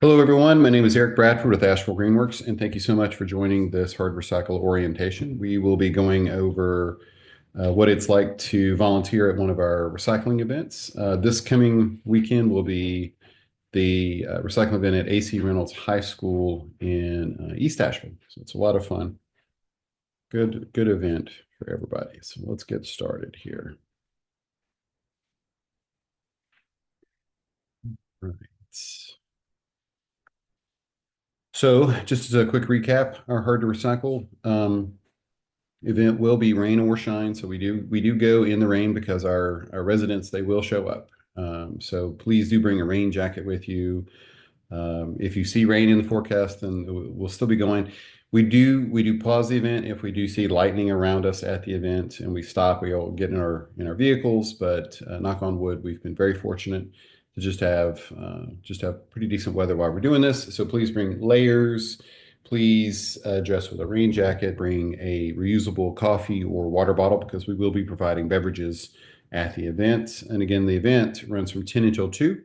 Hello, everyone. My name is Eric Bradford with Asheville Greenworks, and thank you so much for joining this Hard Recycle orientation. We will be going over what it's like to volunteer at one of our recycling events. This coming weekend will be the recycling event at AC Reynolds High School in East Asheville. So it's a lot of fun. Good event for everybody. So let's get started here. Right. So just as a quick recap, our Hard to Recycle event will be rain or shine. So we do go in the rain because our residents, they will show up. So please do bring a rain jacket with you. If you see rain in the forecast, then we'll still be going. We do pause the event if we do see lightning around us at the event and we stop. We all get in our vehicles, but knock on wood, we've been very fortunate to just have pretty decent weather while we're doing this. So please bring layers. Please dress with a rain jacket. Bring a reusable coffee or water bottle because we will be providing beverages at the event. And again, the event runs from 10 until 2,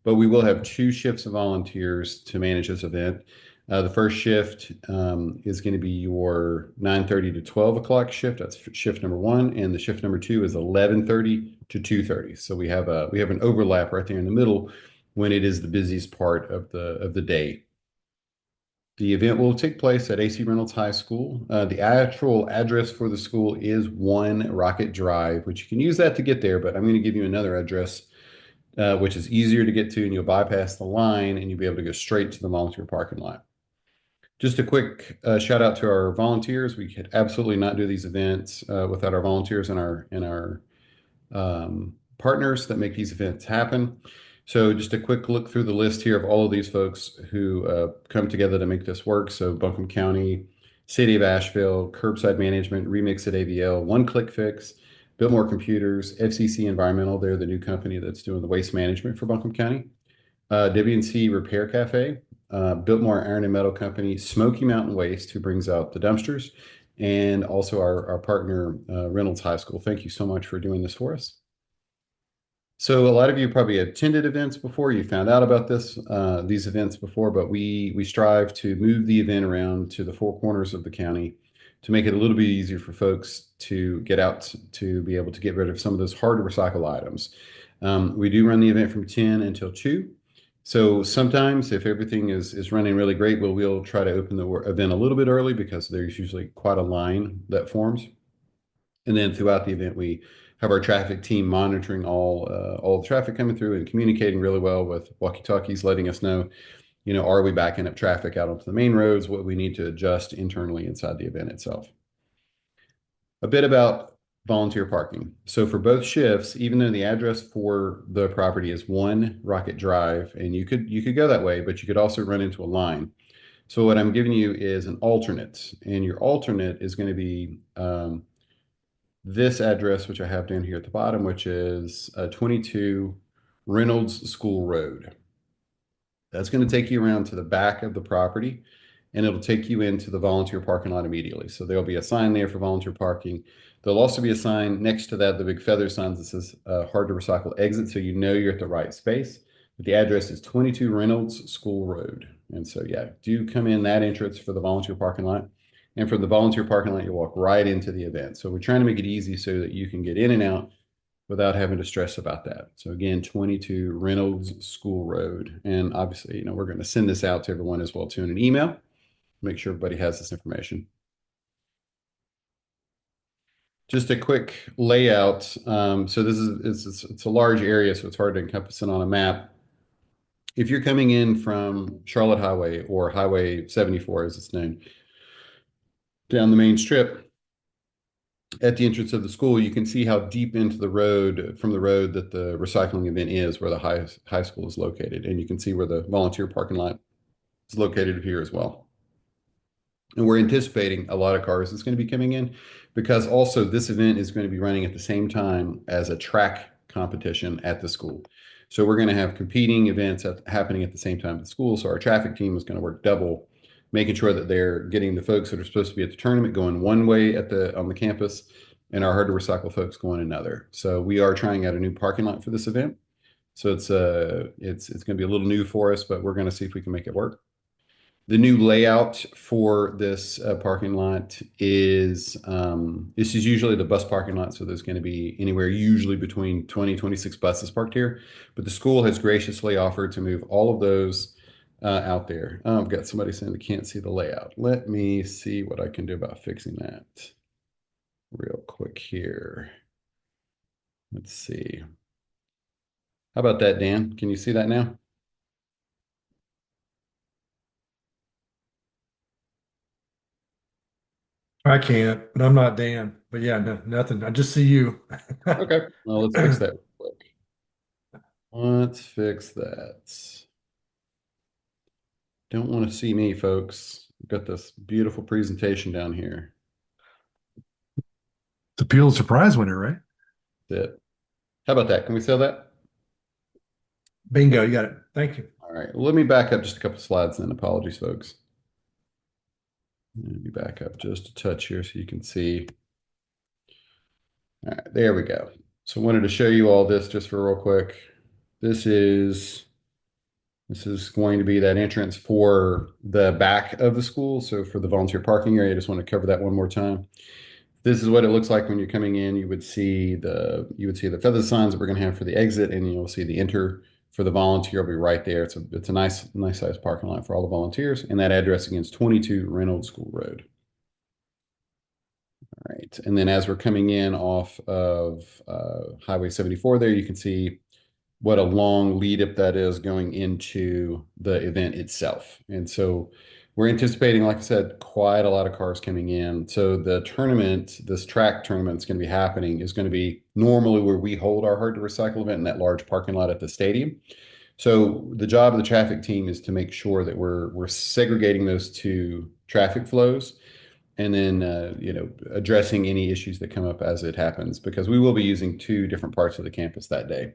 but we will have two shifts of volunteers to manage this event. The first shift is going to be your 9:30 to 12 o'clock shift. That's shift number one, and the shift number two is 11:30 to 2:30. So we have an overlap right there in the middle when it is the busiest part of the day. The event will take place at AC Reynolds High School. The actual address for the school is 1 Rocket Drive, which you can use that to get there, but I'm going to give you another address which is easier to get to, and you'll bypass the line and you'll be able to go straight to the volunteer parking lot. Just a quick shout out to our volunteers. We could absolutely not do these events without our volunteers and our partners that make these events happen. So just a quick look through the list here of all of these folks who come together to make this work. So Buncombe County, City of Asheville, Curbside Management, Remix at AVL, One Click Fix, Biltmore Computers, FCC Environmental. They're the new company that's doing the waste management for Buncombe County. W&C Repair Cafe, Biltmore Iron and Metal Company, Smoky Mountain Waste, who brings out the dumpsters, and also our partner, Reynolds High School. Thank you so much for doing this for us. So a lot of you probably attended events before, you found out about these events before, but we strive to move the event around to the four corners of the county to make it a little bit easier for folks to get out to be able to get rid of some of those hard to recycle items. We do run the event from 10 until 2. So sometimes if everything is running really great, we'll try to open the event a little bit early because there's usually quite a line that forms. And then throughout the event, we have our traffic team monitoring all the traffic coming through and communicating really well with walkie-talkies, letting us know, are we backing up traffic out onto the main roads, what we need to adjust internally inside the event itself. A bit about volunteer parking. So for both shifts, even though the address for the property is 1 Rocket Drive, and you could go that way, but you could also run into a line. So what I'm giving you is an alternate, and your alternate is going to be this address, which I have down here at the bottom, which is 22 Reynolds School Road. That's going to take you around to the back of the property, and it'll take you into the volunteer parking lot immediately. So there'll be a sign there for volunteer parking. There'll also be a sign next to that, the big feather signs that says hard to recycle exit, so you know you're at the right space. But the address is 22 Reynolds School Road. And so, yeah, do come in that entrance for the volunteer parking lot. And from the volunteer parking lot, you walk right into the event. So we're trying to make it easy so that you can get in and out without having to stress about that. So again, 22 Reynolds School Road. And obviously, we're going to send this out to everyone as well too in an email. Make sure everybody has this information. Just a quick layout. So this is it's a large area, so it's hard to encompass it on a map. If you're coming in from Charlotte Highway or Highway 74, as it's known, down the main strip, at the entrance of the school, you can see how deep into the road from the road that the recycling event is, where the high school is located. And you can see where the volunteer parking lot is located here as well. And we're anticipating a lot of cars that's going to be coming in because also this event is going to be running at the same time as a track competition at the school. So we're going to have competing events happening at the same time at the school. So our traffic team is going to work double, making sure that they're getting the folks that are supposed to be at the tournament going one way on the campus and our hard to recycle folks going another. So we are trying out a new parking lot for this event. So it's going to be a little new for us, but we're going to see if we can make it work. The new layout for this parking lot is this is usually the bus parking lot, so there's going to be anywhere usually between 20, 26 buses parked here. But the school has graciously offered to move all of those out there. Oh, I've got somebody saying they can't see the layout. Let me see what I can do about fixing that real quick here. Let's see. How about that, Dan? Can you see that now? I can't, but I'm not Dan. But yeah, no, nothing. I just see you. Okay. Well, let's fix that real quick. Let's fix that. Don't want to see me, folks. I've got this beautiful presentation down here. It's a Pulitzer Prize winner, right? That's it. How about that? Can we sell that? Bingo, you got it. Thank you. All right. Let me back up just a couple slides then. Apologies, folks. Let me back up just a touch here so you can see. All right, there we go. So I wanted to show you all this just for real quick. This is this is going to be that entrance for the back of the school. So for the volunteer parking area, I just want to cover that one more time. This is what it looks like when you're coming in. You would see the feather signs that we're going to have for the exit, and you'll see the enter for the volunteer will be right there. It's a nice size parking lot for all the volunteers, and that address again is 22 Reynolds School Road. All right, and then as we're coming in off of Highway 74, there you can see what a long lead up that is going into the event itself. And so we're anticipating, like I said, quite a lot of cars coming in. So the tournament, this track tournament that's going to be happening is going to be normally where we hold our hard to recycle event in that large parking lot at the stadium. So the job of the traffic team is to make sure that we're segregating those two traffic flows and then addressing any issues that come up as it happens because we will be using two different parts of the campus that day.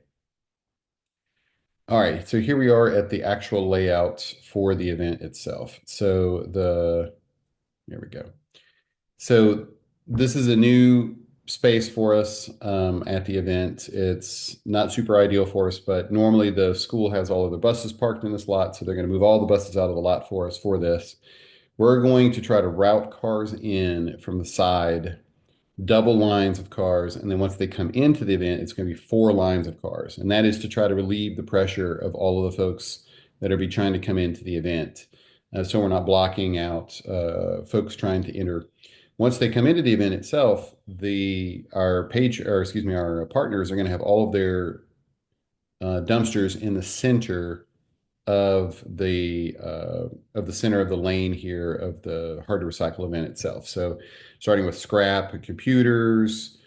All right, so here we are at the actual layout for the event itself. There we go. So this is a new space for us at the event. It's not super ideal for us, but normally the school has all of the buses parked in this lot, so they're going to move all the buses out of the lot for us for this. We're going to try to route cars in from the side, double lines of cars, and then once they come into the event, it's going to be four lines of cars, and that is to try to relieve the pressure of all of the folks that are be trying to come into the event, so we're not blocking out folks trying to enter. Once they come into the event itself, our partners are going to have all of their dumpsters in the center of the center of the lane here of the hard to recycle event itself. So starting with scrap, computers,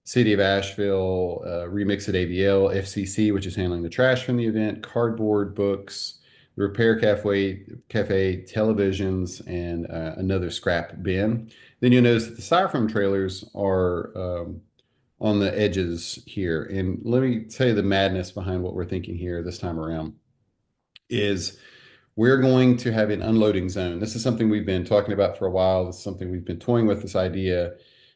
City of Asheville, Remix at AVL, FCC, which is handling the trash from the event, cardboard, books, the repair cafe, televisions, and another scrap bin. Then you'll notice that the styrofoam trailers are on the edges here. And let me tell you the madness behind what we're thinking here this time around is we're going to have an unloading zone. This is something we've been talking about for a while. This is something we've been toying with this idea,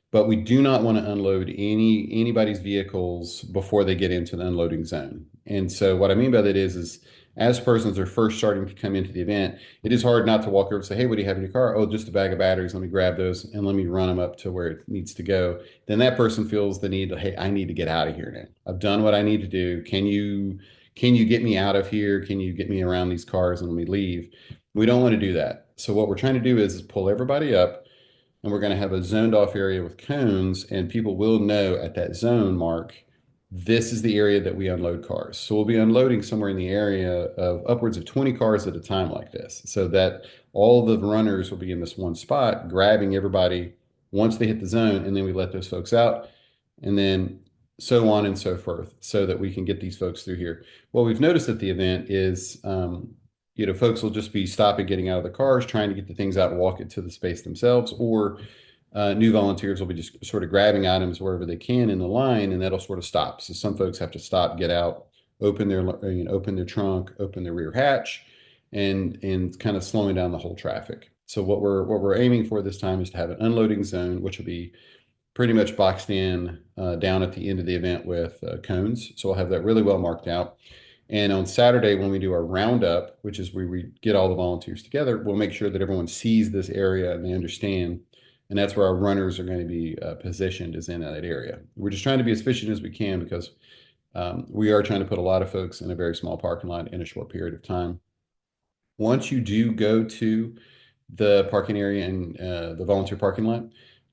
but we do not want to unload anybody's vehicles before they get into the unloading zone. And so what I mean by that is as persons are first starting to come into the event, it is hard not to walk over and say, "Hey, what do you have in your car?" "Oh, just a bag of batteries. Let me grab those and let me run them up to where it needs to go." Then that person feels the need to, "Hey, I need to get out of here now. I've done what I need to do. Can you get me out of here? Can you get me around these cars and let me leave?" We don't want to do that. So what we're trying to do is pull everybody up, and we're going to have a zoned off area with cones, and people will know at that zone mark, this is the area that we unload cars. So we'll be unloading somewhere in the area of upwards of 20 cars at a time like this, so that all the runners will be in this one spot, grabbing everybody once they hit the zone, and then we let those folks out, and then so on and so forth, so that we can get these folks through here. What we've noticed at the event is, folks will just be stopping, getting out of the cars, trying to get the things out and walk it to the space themselves, or new volunteers will be just sort of grabbing items wherever they can in the line, and that'll sort of stop. So some folks have to stop, get out, open their trunk, open their rear hatch, and kind of slowing down the whole traffic. So what we're aiming for this time is to have an unloading zone, which will be pretty much boxed in down at the end of the event with cones. So we'll have that really well marked out. And on Saturday, when we do our roundup, which is where we get all the volunteers together, we'll make sure that everyone sees this area and they understand. And that's where our runners are going to be positioned, is in that area. We're just trying to be as efficient as we can because we are trying to put a lot of folks in a very small parking lot in a short period of time. Once you do go to the parking area and the volunteer parking lot,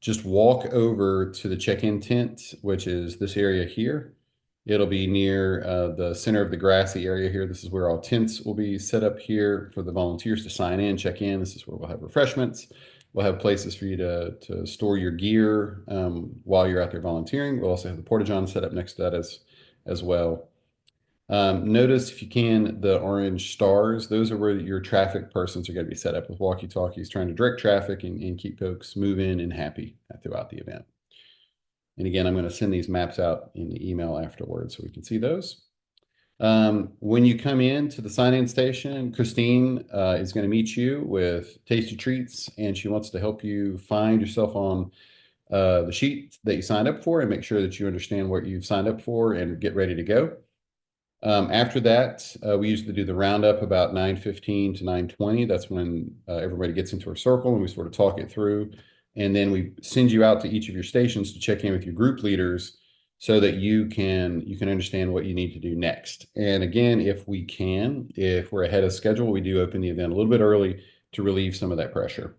just walk over to the check-in tent, which is this area here. It'll be near the center of the grassy area here. This is where all tents will be set up here for the volunteers to sign in, check in. This is where we'll have refreshments. We'll have places for you to store your gear while you're out there volunteering. We'll also have the porta-john set up next to that as well. Notice, if you can, the orange stars. Those are where your traffic persons are going to be set up with walkie-talkies, trying to direct traffic and keep folks moving and happy throughout the event. And again, I'm going to send these maps out in the email afterwards so we can see those. When you come in to the sign-in station, Christine is going to meet you with tasty treats, and she wants to help you find yourself on the sheet that you signed up for and make sure that you understand what you've signed up for and get ready to go. After that, we usually do the roundup about 9:15 to 9:20. That's when everybody gets into a circle and we sort of talk it through. And then we send you out to each of your stations to check in with your group leaders so that you can understand what you need to do next. And again, if we're ahead of schedule, we do open the event a little bit early to relieve some of that pressure.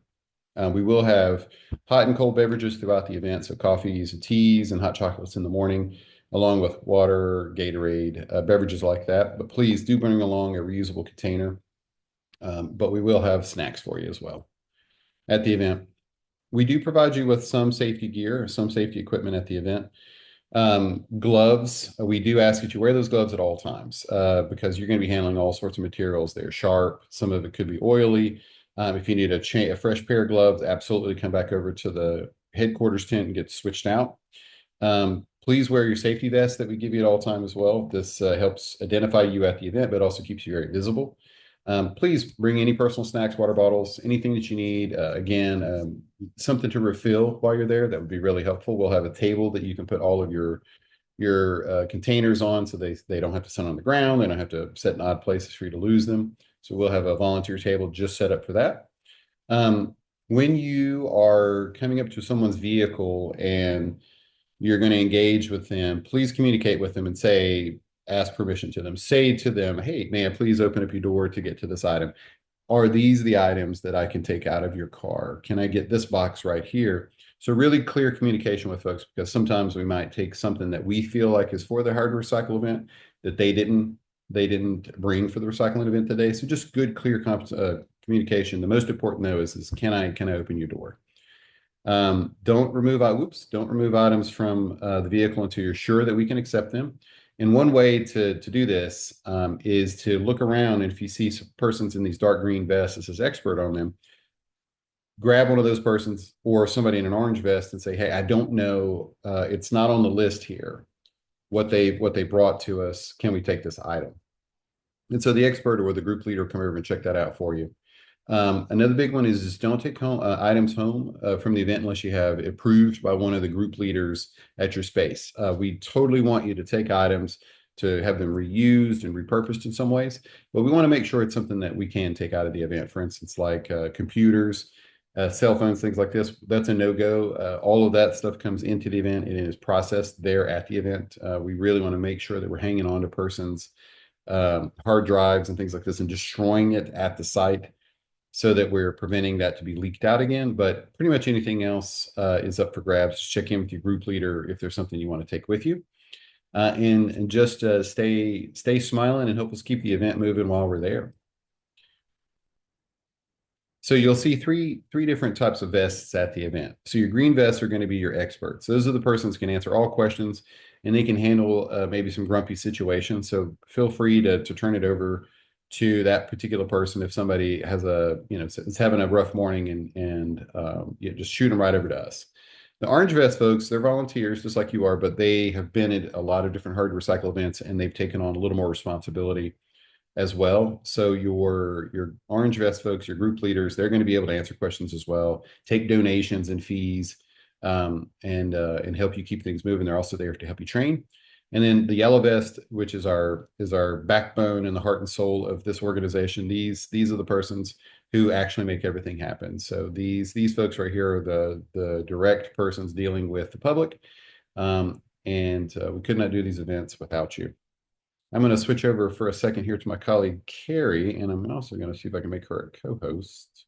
We will have hot and cold beverages throughout the event, so coffees and teas and hot chocolates in the morning, along with water, Gatorade, beverages like that. But please do bring along a reusable container. But we will have snacks for you as well at the event. We do provide you with some safety gear, some safety equipment at the event. Gloves, we do ask that you wear those gloves at all times because you're going to be handling all sorts of materials. They're sharp. Some of it could be oily. If you need a fresh pair of gloves, absolutely come back over to the headquarters tent and get switched out. Please wear your safety vest that we give you at all time as well. This helps identify you at the event, but also keeps you very visible. Please bring any personal snacks, water bottles, anything that you need. Again, something to refill while you're there. That would be really helpful. We'll have a table that you can put all of your containers on so they don't have to sit on the ground. They don't have to sit in odd places for you to lose them. So we'll have a volunteer table just set up for that. When you are coming up to someone's vehicle and you're going to engage with them, please communicate with them and ask permission to them. Say to them, hey, may I please open up your door to get to this item? Are these the items that I can take out of your car? Can I get this box right here? So really clear communication with folks, because sometimes we might take something that we feel like is for the hard recycle event that they didn't bring for the recycling event today. So just good, clear communication. The most important though is can I open your door? Don't remove items from the vehicle until you're sure that we can accept them. And one way to do this is to look around, and if you see some persons in these dark green vests that says expert on them, grab one of those persons or somebody in an orange vest and say, hey, I don't know, it's not on the list here, what they brought to us. Can we take this item? And so the expert or the group leader will come over and check that out for you. Another big one is just don't take items home from the event unless you have approved by one of the group leaders at your space. We totally want you to take items to have them reused and repurposed in some ways, but we want to make sure it's something that we can take out of the event. For instance, like computers, cell phones, things like this. That's a no-go. All of that stuff comes into the event and it is processed there at the event. We really want to make sure that we're hanging on to persons' hard drives and things like this and destroying it at the site, so that we're preventing that to be leaked out again. But pretty much anything else is up for grabs. Check in with your group leader if there's something you want to take with you. And just stay smiling and help us keep the event moving while we're there. So you'll see three different types of vests at the event. So your green vests are going to be your experts. Those are the persons who can answer all questions and they can handle maybe some grumpy situations. So feel free to turn it over to that particular person if somebody has is having a rough morning and just shoot them right over to us. The orange vest folks, they're volunteers just like you are, but they have been at a lot of different hard to recycle events and they've taken on a little more responsibility as well. So your orange vest folks, your group leaders, they're going to be able to answer questions as well, take donations and fees. and help you keep things moving. They're also there to help you train. And then the yellow vest, which is our backbone and the heart and soul of this organization. These are the persons who actually make everything happen. So these folks right here are the direct persons dealing with the public, and we could not do these events without you. I'm going to switch over for a second here to my colleague Carrie, and I'm also going to see if I can make her a co-host.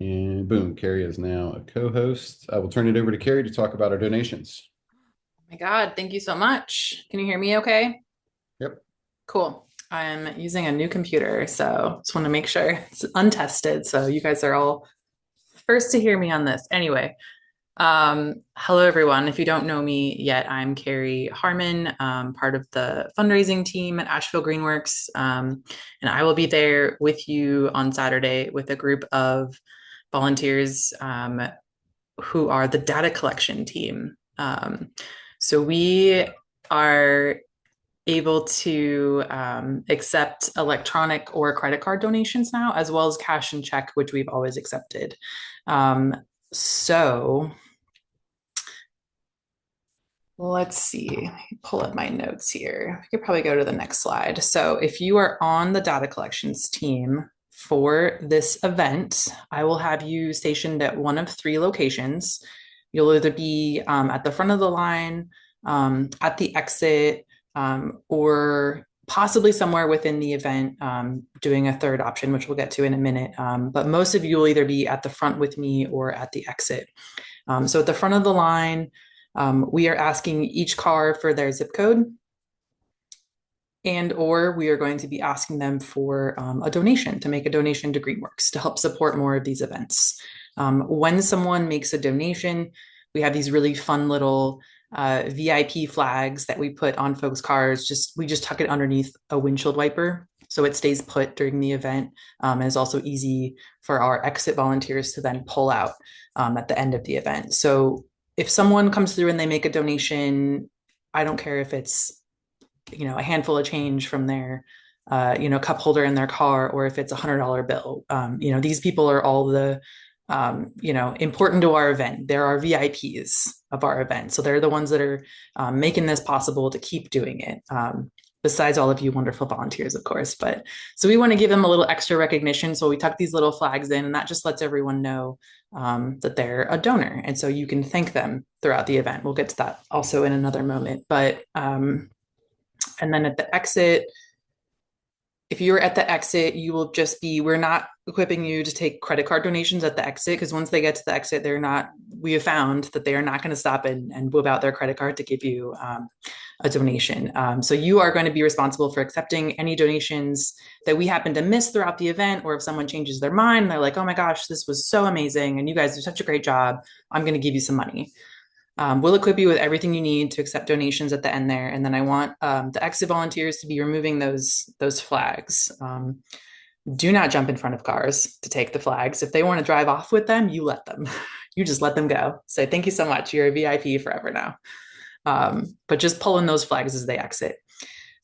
And boom, Carrie is now a co-host. I will turn it over to Carrie to talk about our donations. Oh my God, thank you so much. Can you hear me okay? Yep. Cool. I'm using a new computer, so just want to make sure it's untested. So you guys are all first to hear me on this. Anyway, hello everyone. If you don't know me yet, I'm Carrie Harmon, part of the fundraising team at Asheville Greenworks. And I will be there with you on Saturday with a group of volunteers who are the data collection team. So we are able to accept electronic or credit card donations now, as well as cash and check, which we've always accepted. So let's see, pull up my notes here. I could probably go to the next slide. So if you are on the data collections team for this event, I will have you stationed at one of 3 locations. You'll either be at the front of the line, at the exit, or possibly somewhere within the event, doing a third option, which we'll get to in a minute. But most of you will either be at the front with me or at the exit. So at the front of the line, we are asking each car for their zip code, and or we are going to be asking them for a donation, to make a donation to Greenworks to help support more of these events. When someone makes a donation, we have these really fun little VIP flags that we put on folks' cars. We just tuck it underneath a windshield wiper so it stays put during the event. And it's also easy for our exit volunteers to then pull out at the end of the event. So if someone comes through and they make a donation, I don't care if it's a handful of change from their cup holder in their car, or if it's $100 bill. These people are all the important to our event. They're our VIPs of our event. So they're the ones that are making this possible to keep doing it. Besides all of you wonderful volunteers, of course. But so we want to give them a little extra recognition. So we tuck these little flags in, and that just lets everyone know that they're a donor. And so you can thank them throughout the event. We'll get to that also in another moment. But and then at the exit, if you're at the exit, you will just we're not equipping you to take credit card donations at the exit, because once they get to the exit, we have found that they are not going to stop and whip out their credit card to give you a donation. So you are going to be responsible for accepting any donations that we happen to miss throughout the event, or if someone changes their mind, they're like, oh my gosh, this was so amazing, and you guys do such a great job, I'm going to give you some money. We'll equip you with everything you need to accept donations at the end there. And then I want the exit volunteers to be removing those flags. Do not jump in front of cars to take the flags. If they want to drive off with them, you let them. You just let them go. Say, thank you so much. You're a VIP forever now. But just pull in those flags as they exit.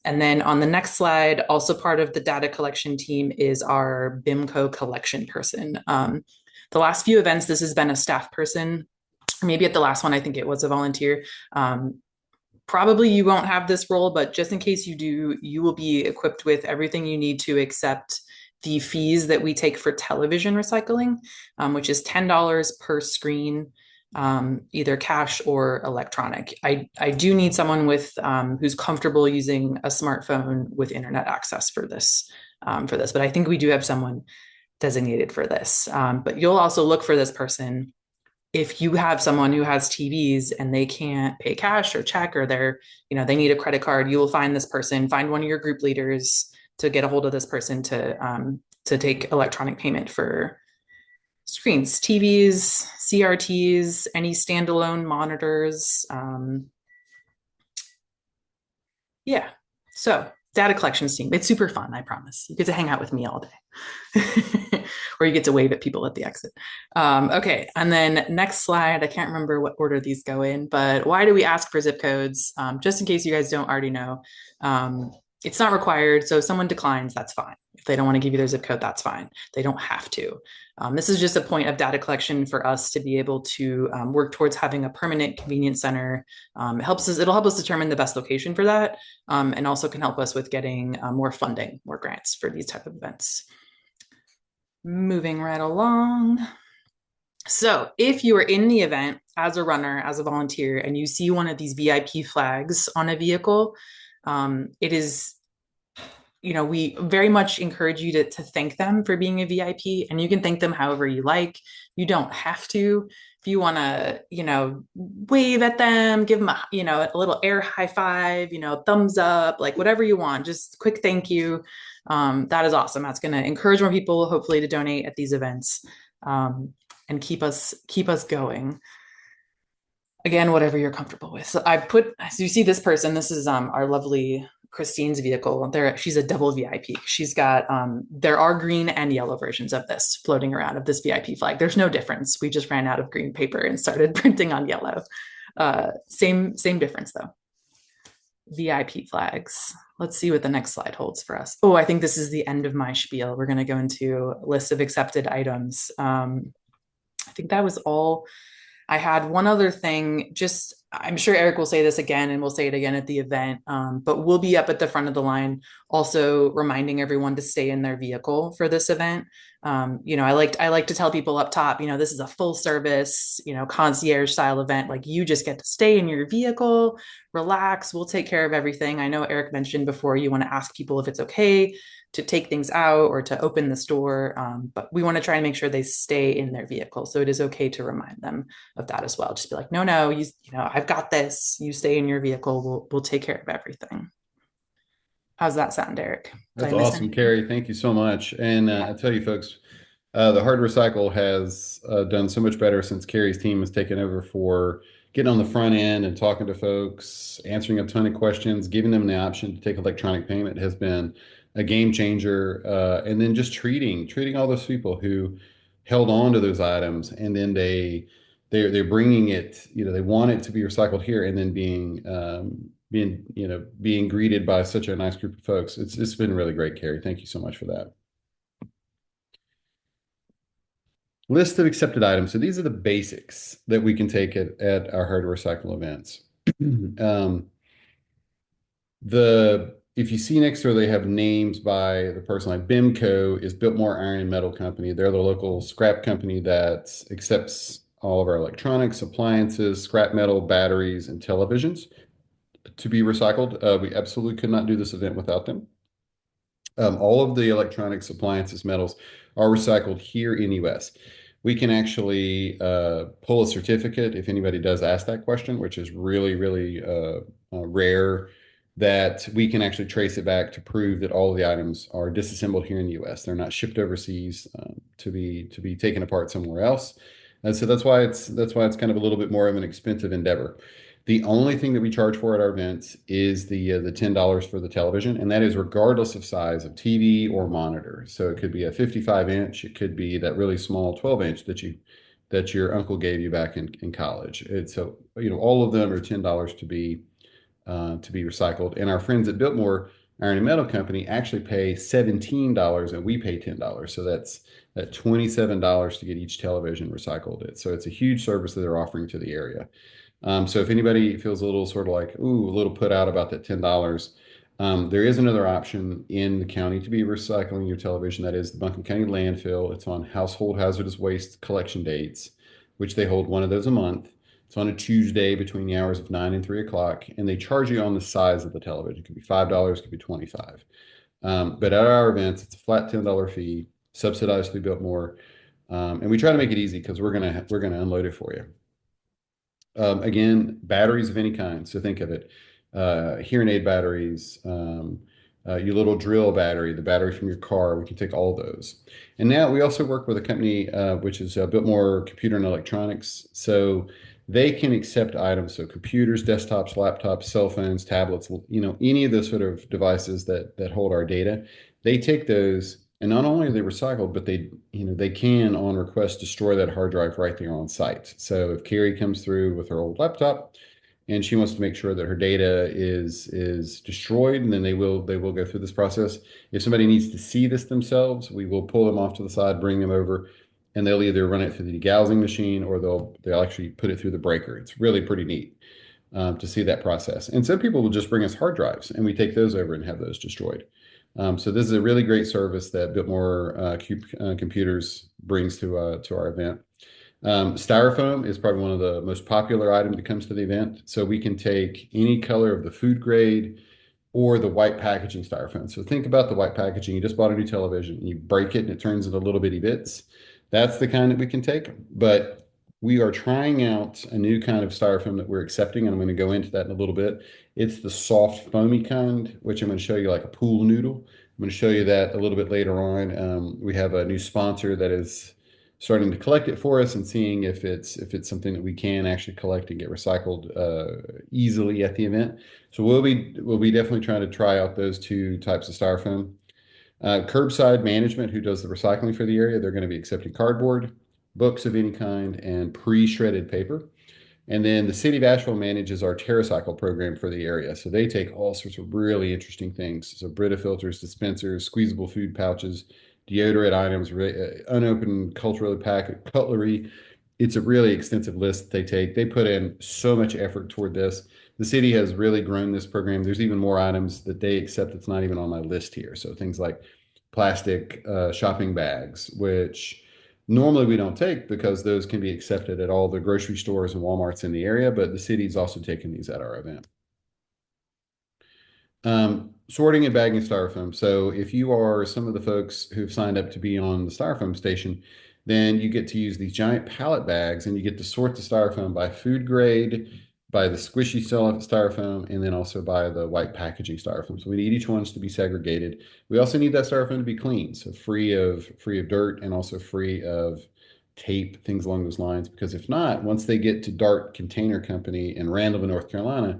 And then on the next slide, also part of the data collection team is our BIMCO collection person. The last few events, this has been a staff person. Maybe at the last one, I think it was a volunteer. Probably you won't have this role, but just in case you do, you will be equipped with everything you need to accept the fees that we take for television recycling, which is $10 per screen, either cash or electronic. I do need someone who's comfortable using a smartphone with internet access for this, but I think we do have someone designated for this. But you'll also look for this person. If you have someone who has TVs and they can't pay cash or check, or they need a credit card, you will find this person, find one of your group leaders to get a hold of this person to take electronic payment for screens, TVs, CRTs, any standalone monitors. Yeah. So data collections team, it's super fun. I promise. You get to hang out with me all day. Or you get to wave at people at the exit. Okay, and then next slide, I can't remember what order these go in, but why do we ask for zip codes? Just in case you guys don't already know, it's not required. So if someone declines, that's fine. If they don't want to give you their zip code, that's fine. They don't have to. This is just a point of data collection for us to be able to work towards having a permanent convenience center. It'll help us determine the best location for that, and also can help us with getting more funding, more grants for these type of events. Moving right along. So if you are in the event as a runner, as a volunteer, and you see one of these VIP flags on a vehicle, it is, we very much encourage you to thank them for being a VIP, and you can thank them however you like. You don't have to. If you want to, wave at them, give them a little air high five, thumbs up, like whatever you want, just quick thank you. That is awesome. That's going to encourage more people, hopefully, to donate at these events, and keep us going. Again, whatever you're comfortable with. So so you see this person, this is our lovely Christine's vehicle. She's a double VIP. She's got, there are green and yellow versions of this floating around, of this VIP flag. There's no difference. We just ran out of green paper and started printing on yellow. Same difference though. VIP flags. Let's see what the next slide holds for us. Oh, I think this is the end of my spiel. We're going to go into a list of accepted items. I think that was all. I had one other thing, I'm sure Eric will say this again and we'll say it again at the event, but we'll be up at the front of the line also reminding everyone to stay in their vehicle for this event. I like to tell people up top, this is a full service, concierge style event. Like, you just get to stay in your vehicle, relax, we'll take care of everything. I know Eric mentioned before, you want to ask people if it's okay to take things out or to open this door, but we want to try and make sure they stay in their vehicle. So it is okay to remind them of that as well. Just be like, no, I've got this. You stay in your vehicle. We'll take care of everything. How's that sound, Eric? That's awesome, Carrie. Thank you so much. And I tell you, folks, the Hard Recycle has done so much better since Carrie's team has taken over for getting on the front end and talking to folks, answering a ton of questions, giving them the option to take electronic payment has been a game changer. And then just treating all those people who held on to those items, and then they're bringing it, they want it to be recycled here, and then being greeted by such a nice group of folks. It's been really great, Carrie. Thank you so much for that. List of accepted items. So these are the basics that we can take at our Hard to Recycle events. If you see next to it, they have names by the person. Like BIMCO is Biltmore Iron and Metal Company. They're the local scrap company that accepts all of our electronics, appliances, scrap metal, batteries, and televisions to be recycled. We absolutely could not do this event without them. All of the electronics, appliances, metals are recycled here in the US. We can actually pull a certificate if anybody does ask that question, which is really, really rare, that we can actually trace it back to prove that all of the items are disassembled here in the US. They're not shipped overseas to be taken apart somewhere else. And so that's why it's kind of a little bit more of an expensive endeavor. The only thing that we charge for at our events is the $10 for the television, and that is regardless of size of TV or monitor. So it could be a 55-inch, it could be that really small 12-inch that your uncle gave you back in college. So all of them are $10 to be recycled. And our friends at Biltmore Iron and Metal Company actually pay $17, and we pay $10. So that's $27 to get each television recycled. So it's a huge service that they're offering to the area. So if anybody feels a little sort of like, ooh, a little put out about that $10, there is another option in the county to be recycling your television. That is the Buncombe County Landfill. It's on household hazardous waste collection dates, which they hold one of those a month. It's on a Tuesday between the hours of 9 and 3 o'clock, and they charge you on the size of the television. It could be $5, it could be $25. But at our events, it's a flat $10 fee, subsidized through Biltmore, and we try to make it easy because we're gonna unload it for you. Again, batteries of any kind. So think of it, hearing aid batteries, your little drill battery, the battery from your car. We can take all those. And now we also work with a company which is Biltmore Computer and Electronics. So they can accept items, so computers, desktops, laptops, cell phones, tablets, any of those sort of devices that hold our data. They take those, and not only are they recycled, but they can, on request, destroy that hard drive right there on site. So if Carrie comes through with her old laptop and she wants to make sure that her data is destroyed, and then they will go through this process. If somebody needs to see this themselves, we will pull them off to the side, bring them over, and they'll either run it through the degaussing machine or they'll actually put it through the breaker. It's really pretty neat to see that process. And some people will just bring us hard drives, and we take those over and have those destroyed. So this is a really great service that Biltmore Computers brings to our event. Styrofoam is probably one of the most popular items that comes to the event. So we can take any color of the food grade or the white packaging styrofoam. So think about the white packaging. You just bought a new television, you break it and it turns into little bitty bits. That's the kind that we can take. But we are trying out a new kind of styrofoam that we're accepting, and I'm going to go into that in a little bit. It's the soft, foamy kind, which I'm going to show you like a pool noodle. I'm going to show you that a little bit later on. We have a new sponsor that is starting to collect it for us and seeing if it's something that we can actually collect and get recycled easily at the event. So we'll be definitely trying to try out those two types of styrofoam. Curbside management, who does the recycling for the area, they're going to be accepting cardboard, books of any kind, and pre-shredded paper. And then the city of Asheville manages our TerraCycle program for the area. So they take all sorts of really interesting things. So Brita filters, dispensers, squeezable food pouches, deodorant items, unopened culturally packed cutlery. It's a really extensive list they take. They put in so much effort toward this. The city has really grown this program. There's even more items that they accept that's not even on my list here. So things like plastic shopping bags, which normally we don't take because those can be accepted at all the grocery stores and Walmarts in the area, but the city's also taking these at our event. Sorting and bagging styrofoam. So if you are some of the folks who've signed up to be on the styrofoam station, then you get to use these giant pallet bags and you get to sort the styrofoam by food grade, by the squishy styrofoam, and then also by the white packaging styrofoam. So we need each one to be segregated. We also need that styrofoam to be clean, so free of dirt and also free of tape, things along those lines. Because if not, once they get to Dart Container Company in Randall, North Carolina,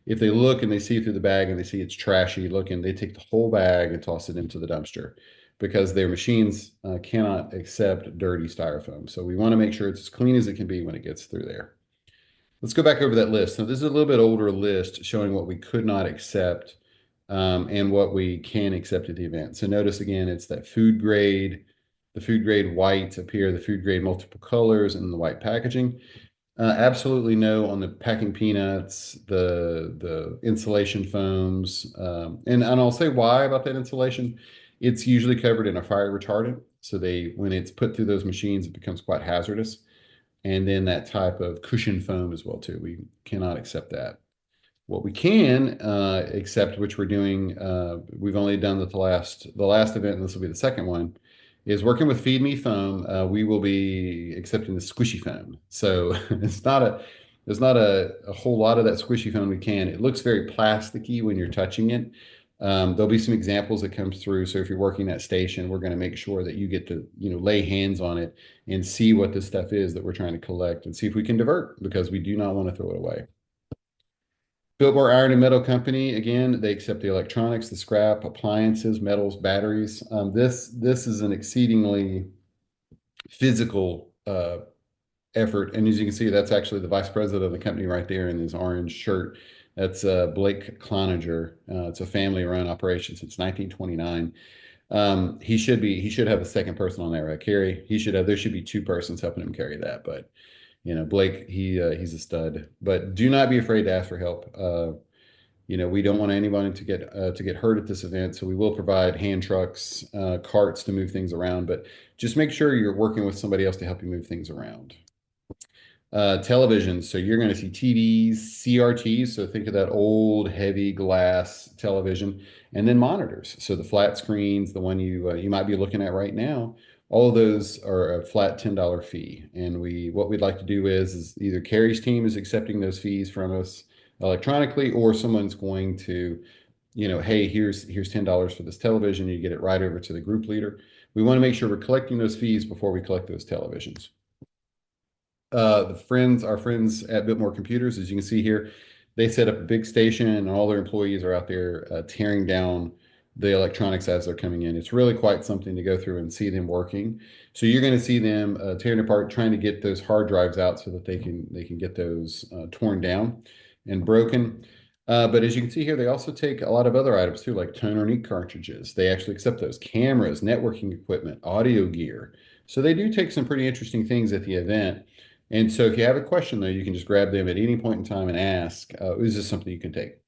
if they look and they see through the bag and they see it's trashy looking, they take the whole bag and toss it into the dumpster because their machines cannot accept dirty styrofoam. So we want to make sure it's as clean as it can be when it gets through there. Let's go back over that list. So this is a little bit older list showing what we could not accept and what we can accept at the event. So notice again, it's that food grade, the food grade white up here, the food grade multiple colors, and the white packaging. Absolutely no on the packing peanuts, the insulation foams, and I'll say why about that insulation. It's usually covered in a fire retardant, so when it's put through those machines, it becomes quite hazardous. And then that type of cushion foam as well too. We cannot accept that. What we can accept, which we're doing, we've only done the last event, and this will be the second one, is working with Feed Me Foam. We will be accepting the squishy foam. So there's not a whole lot of that squishy foam we can. It looks very plasticky when you're touching it. There'll be some examples that come through. So if you're working that station, we're going to make sure that you get to, lay hands on it and see what this stuff is that we're trying to collect and see if we can divert, because we do not want to throw it away. Biltmore Iron and Metal Company, again, they accept the electronics, the scrap, appliances, metals, batteries. This is an exceedingly physical effort. And as you can see, that's actually the vice president of the company right there in his orange shirt. That's Blake Cloninger. It's a family-run operation since 1929. He should have a second person on there, right? Carrie, there should be two persons helping him carry that, but Blake, he's a stud. But do not be afraid to ask for help. We don't want anybody to get hurt at this event, so we will provide hand trucks, carts to move things around. But just make sure you're working with somebody else to help you move things around. Televisions. So you're going to see TVs, CRTs. So think of that old heavy glass television, and then monitors. So the flat screens, the one you might be looking at right now. All of those are a flat $10 fee. And what we'd like to do is either Carrie's team is accepting those fees from us electronically, or someone's going to, hey, here's $10 for this television. You get it right over to the group leader. We want to make sure we're collecting those fees before we collect those televisions. Our friends at Biltmore Computers, as you can see here, they set up a big station and all their employees are out there tearing down the electronics as they're coming in. It's really quite something to go through and see them working. So you're going to see them tearing apart, trying to get those hard drives out so that they can get those torn down. and broken. But as you can see here, they also take a lot of other items too, like toner and ink cartridges. They actually accept those cameras, networking equipment, audio gear. So they do take some pretty interesting things at the event. And so if you have a question though, you can just grab them at any point in time and ask, is this something you can take?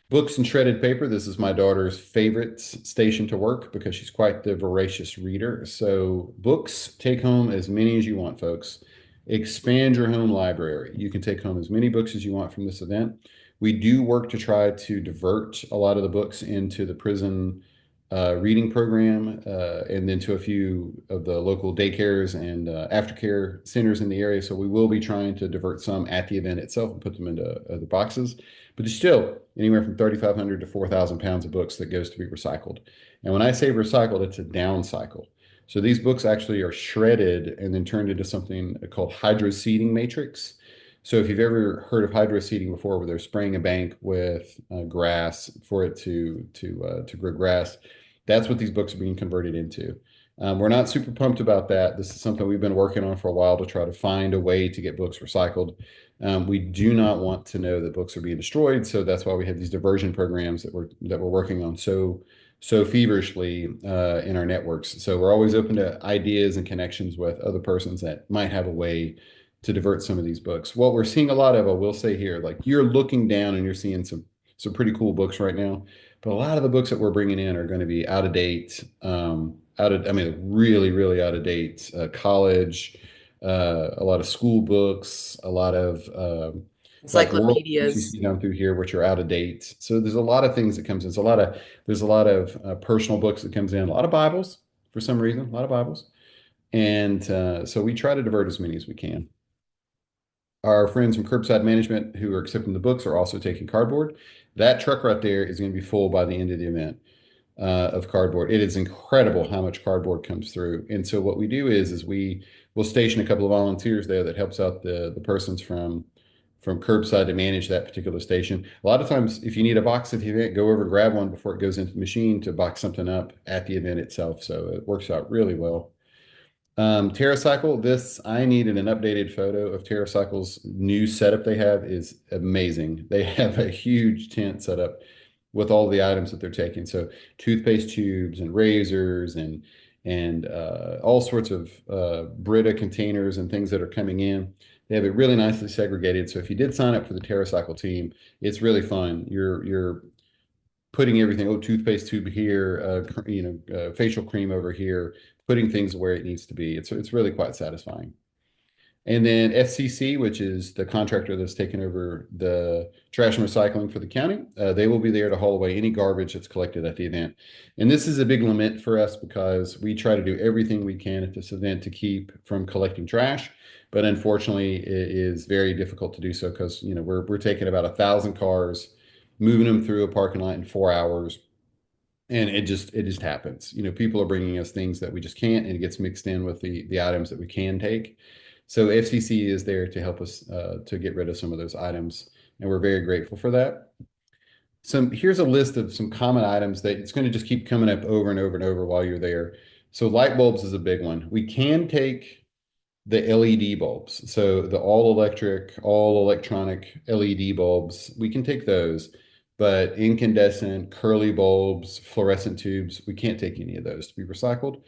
Books and shredded paper. This is my daughter's favorite station to work because she's quite the voracious reader. So books, take home as many as you want, folks. Expand your home library. You can take home as many books as you want from this event. We do work to try to divert a lot of the books into the prison reading program, and then to a few of the local daycares and aftercare centers in the area. So we will be trying to divert some at the event itself and put them into the boxes. But there's still anywhere from 3,500 to 4,000 pounds of books that goes to be recycled. And when I say recycled, it's a down cycle. So these books actually are shredded and then turned into something called hydroseeding matrix. So if you've ever heard of hydroseeding before, where they're spraying a bank with grass for it to grow grass, that's what these books are being converted into. We're not super pumped about that. This is something we've been working on for a while to try to find a way to get books recycled. We do not want to know that books are being destroyed, so that's why we have these diversion programs that we're working on so feverishly in our networks. So we're always open to ideas and connections with other persons that might have a way to divert some of these books. What we're seeing a lot of, I will say here, like you're looking down and you're seeing some pretty cool books right now, but a lot of the books that we're bringing in are going to be out of date, I mean, really, really out of date. College, a lot of school books, a lot of like world books you Encyclopedias. see down through here, which are out of date. So there's a lot of things that comes in. There's a lot of personal books that comes in, a lot of Bibles for some reason, a lot of Bibles. And so we try to divert as many as we can. Our friends from Curbside Management who are accepting the books are also taking cardboard. That truck right there is going to be full by the end of the event of cardboard. It is incredible how much cardboard comes through. And so what we do is we will station a couple of volunteers there that helps out the persons from curbside to manage that particular station. A lot of times, if you need a box at the event, go over and grab one before it goes into the machine to box something up at the event itself. So it works out really well. TerraCycle, I needed an updated photo of TerraCycle's new setup they have is amazing. They have a huge tent set up with all the items that they're taking. So toothpaste tubes and razors and all sorts of Brita containers and things that are coming in. They have it really nicely segregated. So if you did sign up for the TerraCycle team, it's really fun. You're putting everything, toothpaste tube here, facial cream over here, putting things where it needs to be. It's really quite satisfying. And then FCC, which is the contractor that's taken over the trash and recycling for the county, they will be there to haul away any garbage that's collected at the event. And this is a big lament for us because we try to do everything we can at this event to keep from collecting trash. But unfortunately, it is very difficult to do so because we're taking about 1,000 cars, moving them through a parking lot in 4 hours. And it just happens. People are bringing us things that we just can't, and it gets mixed in with the items that we can take. So FCC is there to help us to get rid of some of those items, and we're very grateful for that. Here's a list of some common items that it's going to just keep coming up over and over and over while you're there. So light bulbs is a big one. We can take the LED bulbs, so the all electric, all electronic LED bulbs. We can take those. But incandescent, curly bulbs, fluorescent tubes, we can't take any of those to be recycled.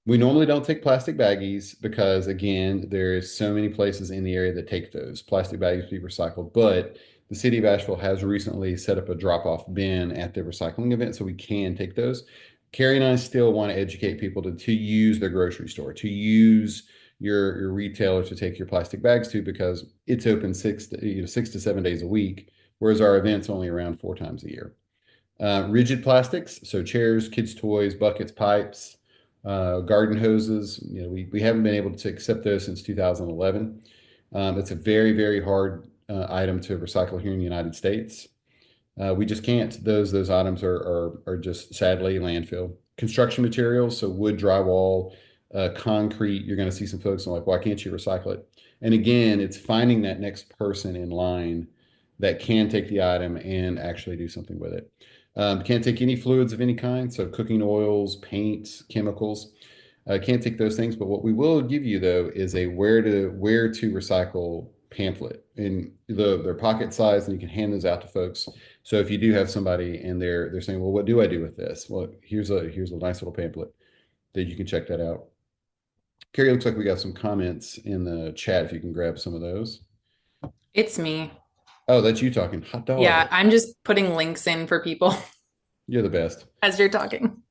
We normally don't take plastic baggies because, again, there's so many places in the area that take those plastic baggies to be recycled. But the city of Asheville has recently set up a drop-off bin at the recycling event, so we can take those. Carrie and I still want to educate people to use their grocery store, to use your retailer to take your plastic bags to, because it's open 6 to 7 days a week, whereas our event's only around 4 times a year. Rigid plastics, so chairs, kids' toys, buckets, pipes, garden hoses. We haven't been able to accept those since 2011. It's a very, very hard item to recycle here in the United States. We just can't. Those items are just sadly landfill. Construction materials, so wood, drywall, concrete. You're going to see some folks like, why can't you recycle it? And again, it's finding that next person in line that can take the item and actually do something with it. Can't take any fluids of any kind, so cooking oils, paints, chemicals. Can't take those things, but what we will give you though is a where to recycle pamphlet in their pocket size, and you can hand those out to folks. So if you do have somebody and they're saying, well, what do I do with this? Well, here's a nice little pamphlet that you can check that out. Carrie, looks like we got some comments in the chat. If you can grab some of those. It's me. Oh, that's you talking. Hot Yeah, dog. I'm just putting links in for people You're the best. as you're talking.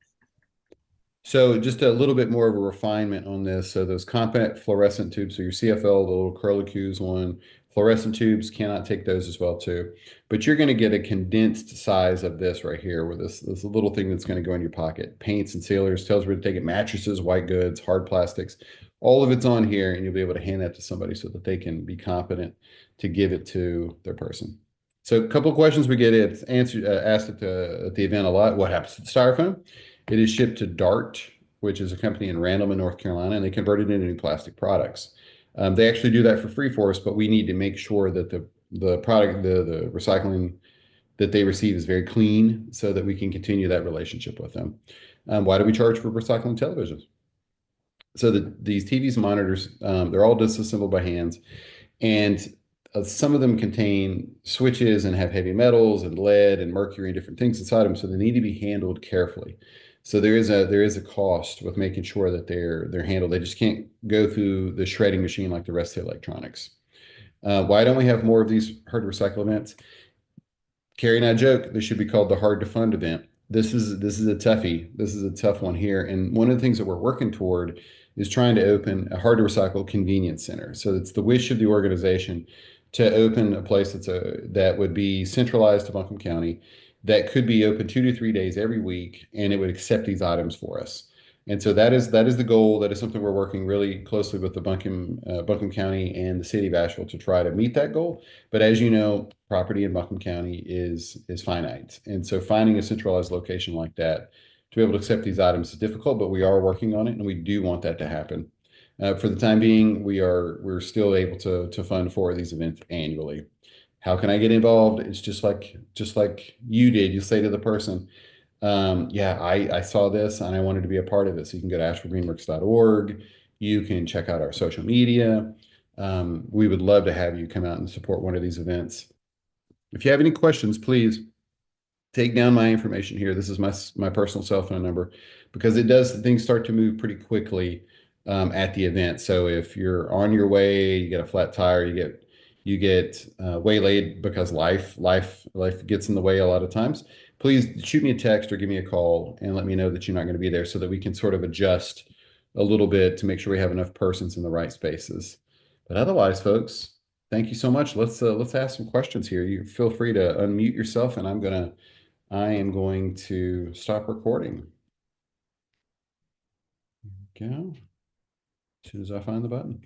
So just a little bit more of a refinement on this. So those compact fluorescent tubes, so your CFL, the little curlicues one, fluorescent tubes, cannot take those as well too. But you're going to get a condensed size of this right here, where this little thing that's going to go in your pocket. Paints and sealers, tells you where to take it, mattresses, white goods, hard plastics, all of it's on here, and you'll be able to hand that to somebody so that they can be competent to give it to their person. So a couple of questions we get asked at the event a lot. What happens to the styrofoam? It is shipped to Dart, which is a company in Randleman, North Carolina, and they convert it into new plastic products. They actually do that for free for us, but we need to make sure that the product, the recycling that they receive is very clean so that we can continue that relationship with them. Why do we charge for recycling televisions? So these TVs monitors, they're all disassembled by hands, and some of them contain switches and have heavy metals and lead and mercury and different things inside them, so they need to be handled carefully. So there is a cost with making sure that they're handled. They just can't go through the shredding machine like the rest of the electronics. Why don't we have more of these hard to recycle events? Carrie and I joke this should be called the hard to fund event. This is a toughie. This is a tough one here. And one of the things that we're working toward is trying to open a hard to recycle convenience center. So it's the wish of the organization to open a place that would be centralized to Buncombe County, that could be open 2 to 3 days every week, and it would accept these items for us. And so that is the goal. That is something we're working really closely with the Buncombe County and the city of Asheville to try to meet that goal. But as you know, property in Buncombe County is finite, and so finding a centralized location like that to be able to accept these items is difficult. But we are working on it, and we do want that to happen. For the time being, we're still able to fund 4 of these events annually. How can I get involved? It's just like you did. You say to the person, yeah, I saw this and I wanted to be a part of it. So you can go to ashevillegreenworks.org. You can check out our social media. We would love to have you come out and support one of these events. If you have any questions, please take down my information here. This is my personal cell phone number, because things start to move pretty quickly at the event. So if you're on your way, you get a flat tire, you get waylaid because life gets in the way a lot of times, please shoot me a text or give me a call and let me know that you're not going to be there, so that we can sort of adjust a little bit to make sure we have enough persons in the right spaces. But otherwise, folks, thank you so much. Let's ask some questions here. You feel free to unmute yourself, and I am going to stop recording. There we go. As soon as I find the button.